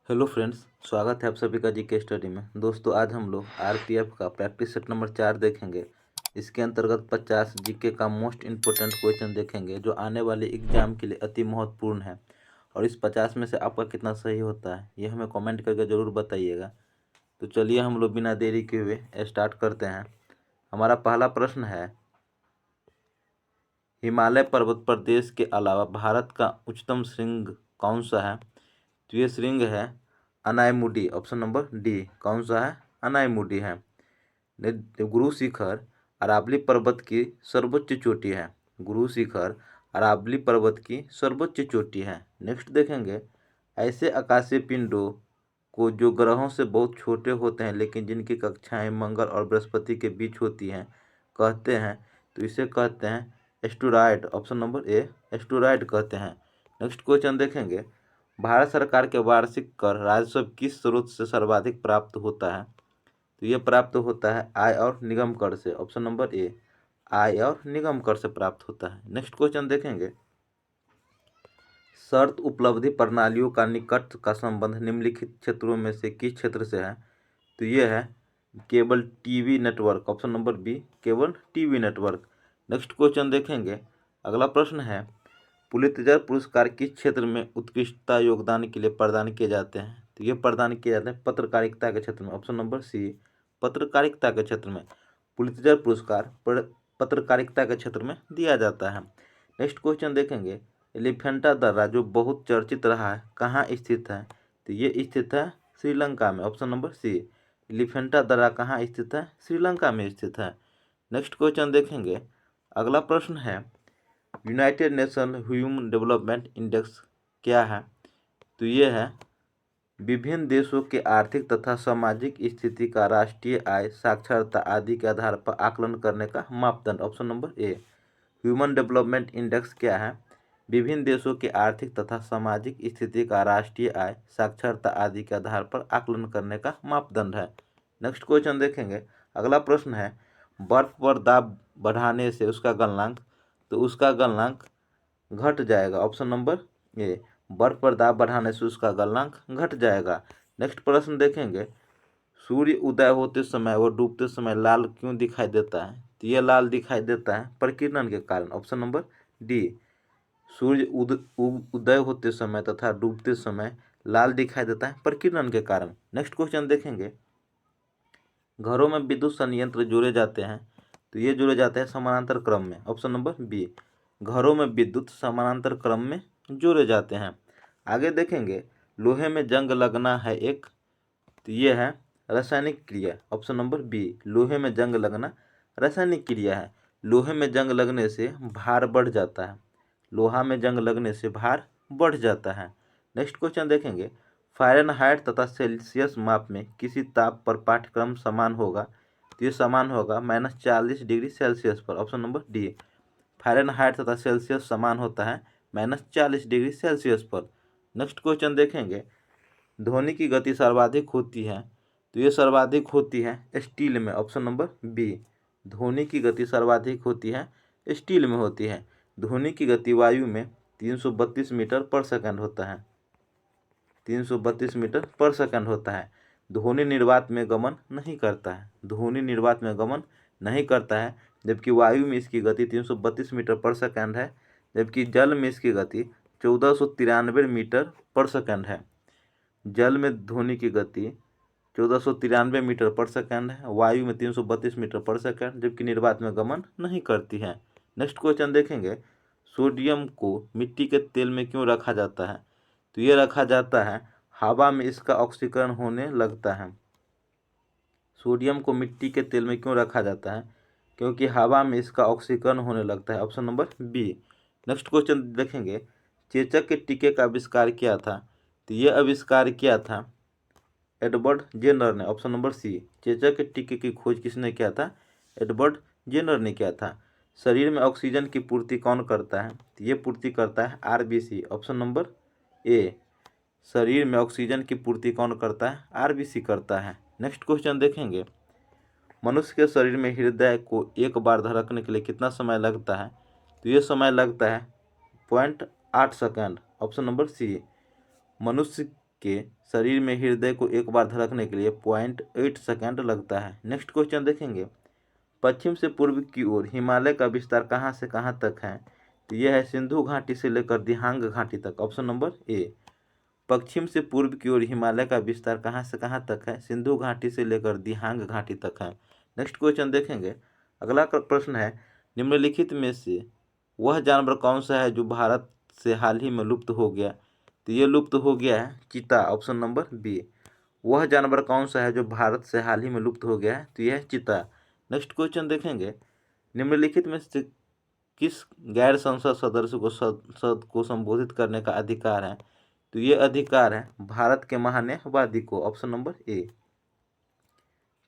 Hello friends, स्वागत है आप सभी का जीके स्टडी में। दोस्तों, आज हम लोग आरपीएफ का प्रैक्टिस सेट नंबर 4 देखेंगे। इसके अंतर्गत 50 जीके का मोस्ट इम्पोर्टेंट क्वेश्चन देखेंगे जो आने वाले एग्जाम के लिए अति महत्वपूर्ण है। और इस 50 में से आपका कितना सही होता है ये हमें कमेंट करके ज़रूर बताइएगा। तो चलिए हम लोग बिना देरी के हुए स्टार्ट करते हैं। हमारा पहला प्रश्न है, हिमालय पर्वत प्रदेश के अलावा भारत का उच्चतम श्रृंग कौन सा है? तो ये श्रृंग है अनायमुडी। Option number D. कौन सा है? अनायमुडी है। गुरु शिखर अरावली पर्वत की सर्वोच्च चोटी है। गुरु शिखर अरावली पर्वत की सर्वोच्च चोटी है। नेक्स्ट देखेंगे, ऐसे आकाशीय पिंडों को जो ग्रहों से बहुत छोटे होते हैं लेकिन जिनकी कक्षाएं मंगल और बृहस्पति के बीच होती हैं कहते हैं, तो इसे कहते हैं एस्टेरॉयड। ऑप्शन नंबर ए, एस्टेरॉयड कहते हैं। नेक्स्ट क्वेश्चन देखेंगे, भारत सरकार के वार्षिक कर राजस्व किस स्रोत से सर्वाधिक प्राप्त होता है? तो ये प्राप्त होता है आय और निगम कर से। ऑप्शन नंबर ए, आय और निगम कर से प्राप्त होता है। नेक्स्ट क्वेश्चन देखेंगे, शर्त उपलब्धि प्रणालियों का निकट का संबंध निम्नलिखित क्षेत्रों में से किस क्षेत्र से है? तो ये है cable TV network. Option number B, cable TV network. Next question देखेंगे, अगला प्रश्न है, पुलित्जर पुरस्कार किस क्षेत्र में उत्कृष्टता योगदान के लिए प्रदान किए जाते हैं? तो ये प्रदान किए जाते हैं पत्रकारिता के क्षेत्र में। ऑप्शन नंबर सी, पत्रकारिता के क्षेत्र में पुलित्जर पुरस्कार पत्रकारिता के क्षेत्र में दिया जाता है। नेक्स्ट क्वेश्चन देखेंगे, एलिफेंटा दर्रा जो बहुत चर्चित रहा है कहाँ स्थित है? तो ये स्थित है श्रीलंका में। ऑप्शन नंबर सी, एलिफेंटा दर्रा कहाँ स्थित है? श्रीलंका में स्थित है। नेक्स्ट क्वेश्चन देखेंगे, अगला प्रश्न है, United nation human development index क्या है? तो ये है विभिन्न देशों के आर्थिक तथा सामाजिक स्थिति का राष्ट्रीय आय, साक्षरता आदि के आधार पर आकलन करने का मापदंड। ऑप्शन नंबर ए, ह्यूमन डेवलपमेंट इंडेक्स क्या है? विभिन्न देशों के आर्थिक तथा सामाजिक स्थिति का राष्ट्रीय आय, साक्षरता आदि के आधार पर आकलन करने का मापदंड है। नेक्स्ट क्वेश्चन देखेंगे, अगला प्रश्न है, बर्फ पर दाब बढ़ाने से उसका गलनांक, तो उसका गलनांक घट जाएगा। ऑप्शन नंबर ए, बर्फ पर दाब बढ़ाने से उसका गलनांक घट जाएगा। नेक्स्ट प्रश्न देखेंगे, सूर्य उदय होते समय और डूबते समय लाल क्यों दिखाई देता है? तो यह लाल दिखाई देता है प्रकीर्णन के कारण। ऑप्शन नंबर डी, सूर्य उदय होते समय तथा डूबते समय लाल दिखाई देता है प्रकीर्णन के कारण। नेक्स्ट क्वेश्चन देखेंगे, घरों में विद्युत संयंत्र जोड़े जाते हैं, तो ये जोड़े जाते हैं समानांतर क्रम में। ऑप्शन नंबर बी, घरों में विद्युत समानांतर क्रम में जोड़े जाते हैं। आगे देखेंगे, लोहे में जंग लगना है एक, तो ये है रासायनिक क्रिया। ऑप्शन नंबर बी, लोहे में जंग लगना रासायनिक क्रिया है। लोहे में जंग लगने से भार बढ़ जाता है। लोहा में जंग लगने से भार बढ़ जाता है। नेक्स्ट क्वेश्चन देखेंगे, फ़ारेनहाइट तथा सेल्सियस माप में किसी ताप पर पाठ्यक्रम समान होगा, तो ये समान होगा -40 डिग्री सेल्सियस पर। ऑप्शन नंबर डी, फ़ारेनहाइट तथा सेल्सियस समान होता है -40 डिग्री सेल्सियस पर। नेक्स्ट क्वेश्चन देखेंगे, ध्वनि की गति सर्वाधिक होती है, तो ये सर्वाधिक होती है स्टील में। ऑप्शन नंबर बी, ध्वनि की गति सर्वाधिक होती है स्टील में होती है। ध्वनि की गति वायु में 332 मीटर पर सेकंड होता है। 332 मीटर पर सेकंड होता है। ध्वनि निर्वात में गमन नहीं करता है। ध्वनि निर्वात में गमन नहीं करता है, जबकि वायु में इसकी गति 332 मीटर पर सेकंड है, जबकि जल में इसकी गति 1493 मीटर पर सेकंड है। जल में ध्वनि की गति 1493 मीटर पर सेकंड है, वायु में 332 मीटर पर सेकंड, जबकि निर्वात में गमन नहीं करती है। नेक्स्ट क्वेश्चन देखेंगे, सोडियम को मिट्टी के तेल में क्यों रखा जाता है? तो ये रखा जाता है हवा में इसका ऑक्सीकरण होने लगता है। सोडियम को मिट्टी के तेल में क्यों रखा जाता है? क्योंकि हवा में इसका ऑक्सीकरण होने लगता है। Option number B. Next question देखेंगे, चेचक के टीके का आविष्कार किया था? तो ये आविष्कार किया था एडवर्ड जेनर ने। ऑप्शन नंबर सी, चेचक के टीके की खोज किसने किया था? एडवर्ड जेनर ने किया था। शरीर में ऑक्सीजन की पूर्ति कौन करता है? तो ये पूर्ति करता है आरबीसी। ऑप्शन नंबर ए, शरीर में ऑक्सीजन की पूर्ति कौन करता है? आरबीसी करता है। नेक्स्ट क्वेश्चन देखेंगे, मनुष्य के शरीर में हृदय को एक बार धड़कने के लिए कितना समय लगता है? तो ये समय लगता है 0.8 सेकंड। ऑप्शन नंबर सी, मनुष्य के शरीर में हृदय को एक बार धड़कने के लिए 0.8 सेकंड लगता है। नेक्स्ट क्वेश्चन देखेंगे, पश्चिम से पूर्व की ओर हिमालय का विस्तार कहाँ से कहाँ तक है? तो यह है सिंधु घाटी से लेकर दिहांग घाटी तक। ऑप्शन नंबर ए। पश्चिम से पूर्व की ओर हिमालय का विस्तार कहाँ से कहाँ तक है? सिंधु घाटी से लेकर दिहांग घाटी तक है। नेक्स्ट क्वेश्चन देखेंगे, अगला प्रश्न है, निम्नलिखित में से वह जानवर कौन सा है जो भारत से हाल ही में लुप्त हो गया? तो ये लुप्त हो गया है चीता। Option number B. वह जानवर कौन सा है जो भारत से हाल ही में लुप्त हो गया है? तो यह है चीता। नेक्स्ट क्वेश्चन देखेंगे, निम्नलिखित में से किस गैर संसद सदस्य को संसद को संबोधित करने का अधिकार है? तो ये अधिकार है भारत के महान्यायवादी को। ऑप्शन नंबर ए।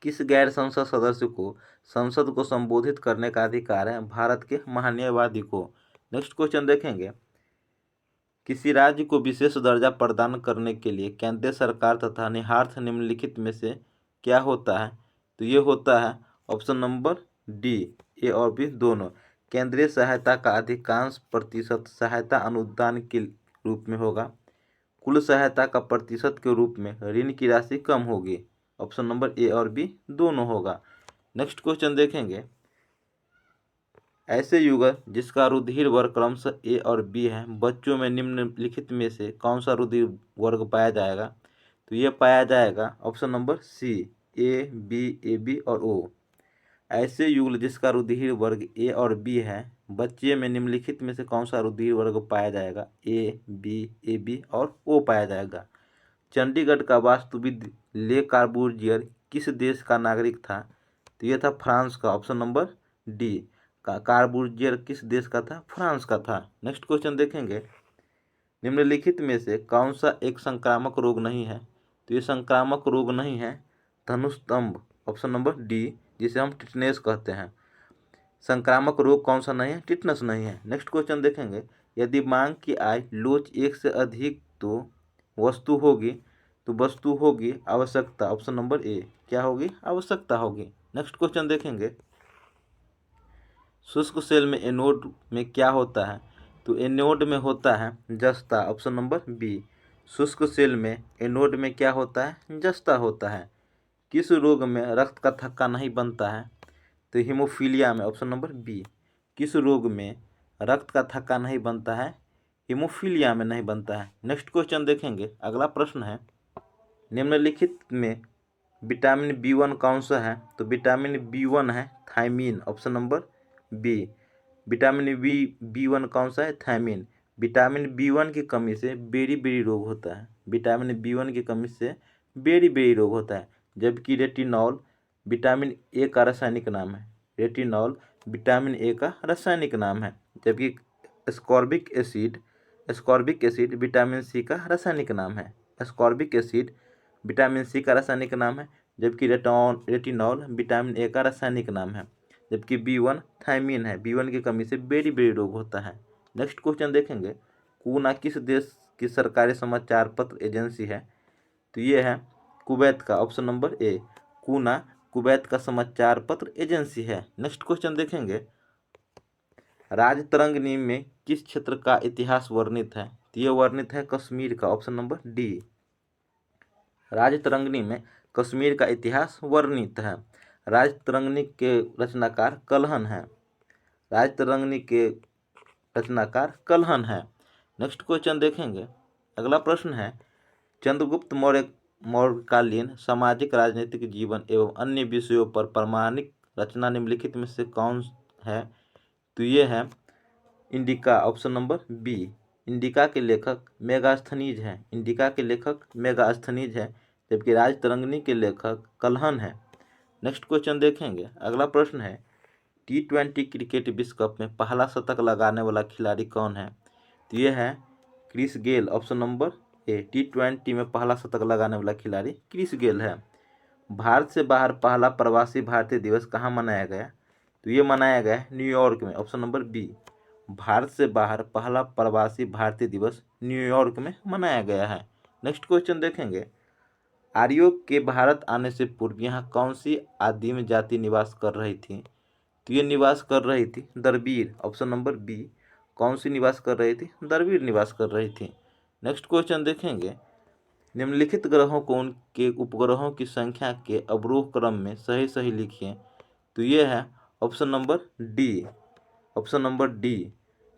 किस गैर संसद सदस्य को संसद को संबोधित करने का अधिकार है? भारत के महान्यायवादी को। नेक्स्ट क्वेश्चन देखेंगे, किसी राज्य को विशेष दर्जा प्रदान करने के लिए केंद्र सरकार तथा निहितार्थ निम्नलिखित में से क्या होता है? तो ये होता है ऑप्शन नंबर डी, ए और बी दोनों। केंद्रीय सहायता का अधिकांश प्रतिशत सहायता अनुदान के रूप में होगा। कुल सहायता का प्रतिशत के रूप में ऋण की राशि कम होगी। ऑप्शन नंबर ए और बी दोनों होगा। नेक्स्ट क्वेश्चन देखेंगे, ऐसे युगल जिसका रुधिर वर्ग क्रमशः ए और बी है, बच्चों में निम्नलिखित में से कौन सा रुधिर वर्ग पाया जाएगा? तो ये पाया जाएगा option number C, A B और ओ। ऐसे युगल जिसका रुधिर वर्ग ए और बी है, बच्चे में निम्नलिखित में से कौन सा रुधिर वर्ग पाया जाएगा? ए बी और ओ पाया जाएगा। चंडीगढ़ का वास्तुविद ले कार्बूजियर किस देश का नागरिक था? तो यह था फ्रांस का। Option number D. कार्बूजियर किस देश का था? फ्रांस का था। नेक्स्ट क्वेश्चन देखेंगे, निम्नलिखित में से कौन सा एक संक्रामक रोग नहीं है? तो ये संक्रामक रोग नहीं है धनुस्तंभ। ऑप्शन नंबर डी, जिसे हम टिटनेस कहते हैं। संक्रामक रोग कौन सा नहीं है? टिटनस नहीं है। नेक्स्ट क्वेश्चन देखेंगे, यदि मांग की आय लोच 1 से अधिक तो वस्तु होगी आवश्यकता। ऑप्शन नंबर ए, क्या होगी? आवश्यकता होगी। नेक्स्ट क्वेश्चन देखेंगे, शुष्क सेल में एनोड में क्या होता है? तो एनोड में होता है जस्ता। Option number B. शुष्क सेल में एनोड में क्या होता है? जस्ता होता है। किस रोग में रक्त का थक्का नहीं बनता है? तो हीमोफीलिया में। Option number B. किस रोग में रक्त का थक्का नहीं बनता है? हीमोफीलिया में नहीं बनता है। नेक्स्ट क्वेश्चन देखेंगे, अगला प्रश्न है, निम्नलिखित में विटामिन B1 कौन सा है? तो विटामिन B1 है thiamine. Option number B. Vitamin B1 कौन सा है? थायमीन। विटामिन B1 की कमी से बेरी रोग होता है। विटामिन B1 की कमी से बेरी रोग होता है। जबकि रेटिनॉल विटामिन ए का रासायनिक नाम है। रेटिनॉल विटामिन ए का रासायनिक नाम है। जबकि एस्कॉर्बिक एसिड विटामिन सी का रासायनिक नाम है। एस्कॉर्बिक एसिड विटामिन सी का रासायनिक नाम है, जबकि रेटिनॉल विटामिन ए का रासायनिक नाम है। जबकि B1 थायमीन है। B1 की कमी से बेरी रोग होता है। नेक्स्ट क्वेश्चन देखेंगे, कूना किस देश की सरकारी समाचार पत्र एजेंसी है? तो ये है कुवैत का। ऑप्शन नंबर ए। कूना कुवैत का समाचार पत्र एजेंसी है। नेक्स्ट क्वेश्चन देखेंगे, राजतरंगिणी में किस क्षेत्र का इतिहास वर्णित है? तो ये वर्णित है कश्मीर का। Option number D. राजतरंगिणी में कश्मीर का इतिहास वर्णित है। राजतरंगिणी के रचनाकार कल्हण है। राजतरंगिणी के रचनाकार कल्हण है। नेक्स्ट क्वेश्चन देखेंगे, अगला प्रश्न है, चंद्रगुप्त मौर्यकालीन सामाजिक राजनीतिक जीवन एवं अन्य विषयों पर प्रामाणिक रचना निम्नलिखित में से कौन है? तो ये है Indica. Option number B. Indica के लेखक मेगास्थनीज है। इंडिका के लेखक मेगास्थनीज है, जबकि राजतरंगिणी के लेखक कल्हण है। नेक्स्ट क्वेश्चन देखेंगे, अगला प्रश्न है, T20 क्रिकेट विश्व कप में पहला शतक लगाने वाला खिलाड़ी कौन है? तो ये है Chris Gayle. Option number A. T20 में पहला शतक लगाने वाला खिलाड़ी क्रिस गेल है। भारत से बाहर पहला प्रवासी भारतीय दिवस कहाँ मनाया गया? तो ये मनाया गया न्यूयॉर्क में। Option number B. भारत से बाहर पहला प्रवासी भारतीय दिवस न्यूयॉर्क में मनाया गया है। नेक्स्ट क्वेश्चन देखेंगे, आर्यों के भारत आने से पूर्व यहाँ कौन सी आदिम जाति निवास कर रही थी? तो ये निवास कर रही थी द्रविड़। Option number B. कौन सी निवास कर रही थी? द्रविड़ निवास कर रही थी। नेक्स्ट क्वेश्चन देखेंगे, निम्नलिखित ग्रहों को उनके उपग्रहों की संख्या के अवरोह क्रम में सही सही लिखिए। तो ये है option number D. Option number D,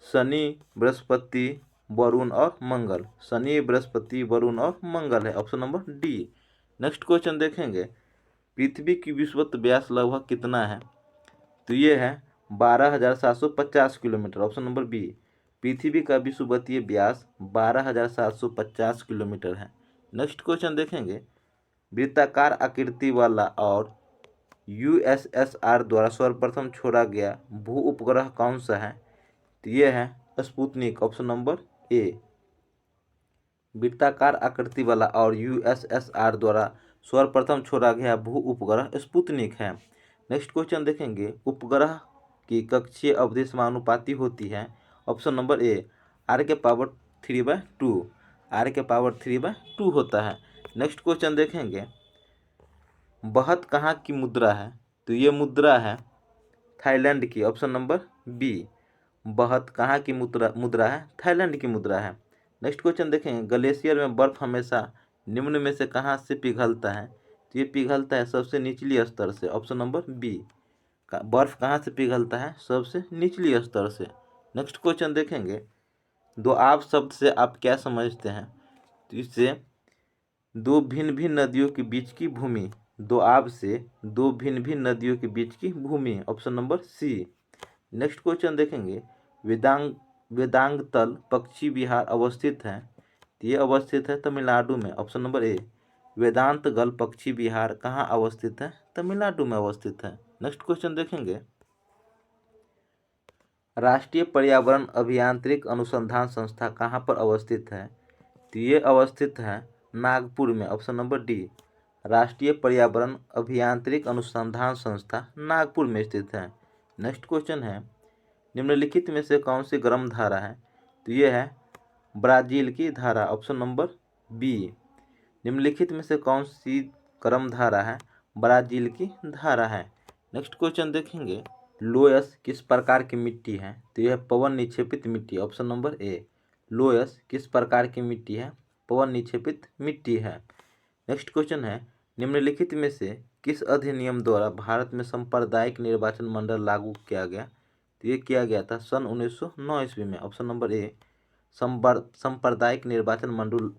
Shani, Brihaspati, Varun और मंगल। शनि, बृहस्पति, वरुण और मंगल है option number D. Next question देखेंगे, पृथ्वी की विषुवत व्यास लगभग कितना है? तो ये है 12,750 किलोमीटर ऑप्शन नंबर बी। पृथ्वी का विषुवतीय व्यास 12,750 किलोमीटर है। नेक्स्ट क्वेश्चन देखेंगे, वृत्ताकार आकृति वाला और यूएसएसआर द्वारा सर्वप्रथम छोड़ा गया भू उपग्रह कौन सा है? तो ये है स्पुतनिक ऑप्शन नंबर ए। वृत्ताकार आकृति वाला और यूएसएसआर द्वारा सर्वप्रथम छोड़ा गया भू उपग्रह स्पुतनिक है। नेक्स्ट क्वेश्चन देखेंगे, उपग्रह की कक्षीय अवधि समानुपाती होती है। ऑप्शन नंबर ए, r के पावर 3/2। r के पावर 3/2 होता है। नेक्स्ट क्वेश्चन देखेंगे, बहत कहाँ की मुद्रा है? तो ये मुद्रा है थाईलैंड की ऑप्शन नंबर बी। बहत कहाँ की मुद्रा है? थाईलैंड की मुद्रा है। नेक्स्ट क्वेश्चन देखेंगे, ग्लेशियर में बर्फ हमेशा निम्न में से कहाँ से पिघलता है? तो ये पिघलता है सबसे निचली स्तर से ऑप्शन नंबर बी। बर्फ कहाँ से पिघलता है? सबसे निचली स्तर से। नेक्स्ट क्वेश्चन देखेंगे, दोआब शब्द से आप क्या समझते हैं? तो इससे दो भिन्न भिन्न नदियों के बीच की भूमि। दोआब से दो भिन्न भिन्न नदियों के बीच की भूमि option number C. Next question देखेंगे, वेदांगतल पक्षी विहार अवस्थित है। ये अवस्थित है तमिलनाडु में ऑप्शन नंबर ए। वेदांतगल पक्षी विहार कहाँ अवस्थित है? तमिलनाडु में अवस्थित है। नेक्स्ट क्वेश्चन देखेंगे, राष्ट्रीय पर्यावरण अभियांत्रिक अनुसंधान संस्था कहाँ पर अवस्थित है? तो ये अवस्थित है नागपुर में ऑप्शन नंबर डी। राष्ट्रीय पर्यावरण अभियांत्रिक अनुसंधान संस्था नागपुर में स्थित है। नेक्स्ट क्वेश्चन है, निम्नलिखित में से कौन सी गर्म धारा है? तो ये है ब्राजील की धारा ऑप्शन नंबर बी। निम्नलिखित में से कौन सी गर्म धारा है? ब्राजील की धारा है। नेक्स्ट क्वेश्चन देखेंगे, लोयस किस प्रकार की मिट्टी है? तो यह पवन निक्षेपित मिट्टी ऑप्शन नंबर ए। लोयस किस प्रकार की मिट्टी है? पवन निक्षेपित मिट्टी है। नेक्स्ट क्वेश्चन है, निम्नलिखित में से किस अधिनियम द्वारा भारत में सांप्रदायिक निर्वाचन मंडल लागू किया गया? तो ये किया गया था सन 1909 ईस्वी में ऑप्शन नंबर ए। सांप्रदायिक निर्वाचन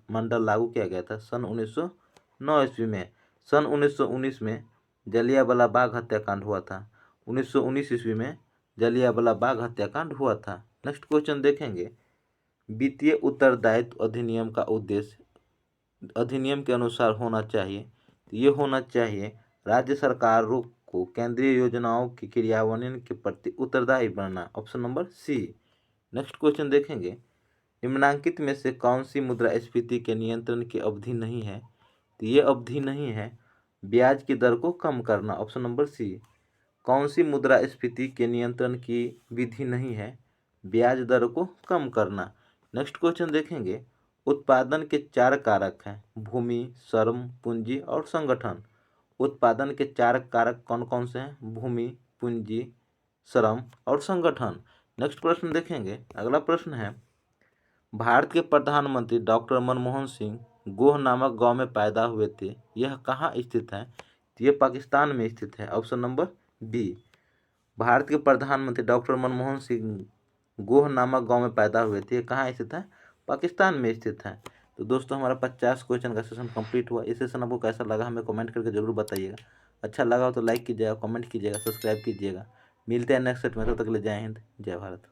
मंडल लागू किया गया था सन 1909 ईस्वी में। सन 1919 में जलियांवाला बाग हत्याकांड हुआ था। 1919 ईस्वी में जलियांवाला बाग हत्याकांड हुआ था। नेक्स्ट क्वेश्चन देखेंगे, वित्तीय उत्तरदायित्व अधिनियम का उद्देश्य अधिनियम के अनुसार होना चाहिए। तो ये होना चाहिए राज्य सरकारों को केंद्रीय योजनाओं की क्रियान्वयन के प्रति उत्तरदायी बनना option number C. Next question देखेंगे, निम्नांकित में से कौन सी मुद्रास्फीति के नियंत्रण की अवधि नहीं है? तो ये अवधि नहीं है ब्याज की दर को कम करना ऑप्शन नंबर सी। कौन सी मुद्रास्फीति के नियंत्रण की विधि नहीं है? ब्याज दर को कम करना। नेक्स्ट क्वेश्चन देखेंगे, उत्पादन के 4 कारक हैं, भूमि, श्रम, पूंजी और संगठन। उत्पादन के 4 कारक कौन कौन से हैं? भूमि, पूंजी, श्रम और संगठन। नेक्स्ट प्रश्न देखेंगे, अगला प्रश्न है, भारत के प्रधानमंत्री डॉक्टर मनमोहन सिंह गोह नामक गांव में पैदा हुए थे, यह कहाँ स्थित है? तो ये पाकिस्तान में स्थित है ऑप्शन नंबर बी। भारत के प्रधानमंत्री डॉक्टर मनमोहन सिंह गोह नामक गांव में पैदा हुए थे, कहाँ स्थित है? पाकिस्तान में स्थित है। तो दोस्तों हमारा 50 क्वेश्चन का सेशन कंप्लीट हुआ। इस सेशन आपको कैसा लगा हमें कमेंट करके जरूर बताइएगा। अच्छा लगा हो तो लाइक कीजिएगा, कमेंट कीजिएगा, सब्सक्राइब कीजिएगा। मिलते हैं नेक्स्ट सेट में, तब तक के लिए जय हिंद, जय भारत।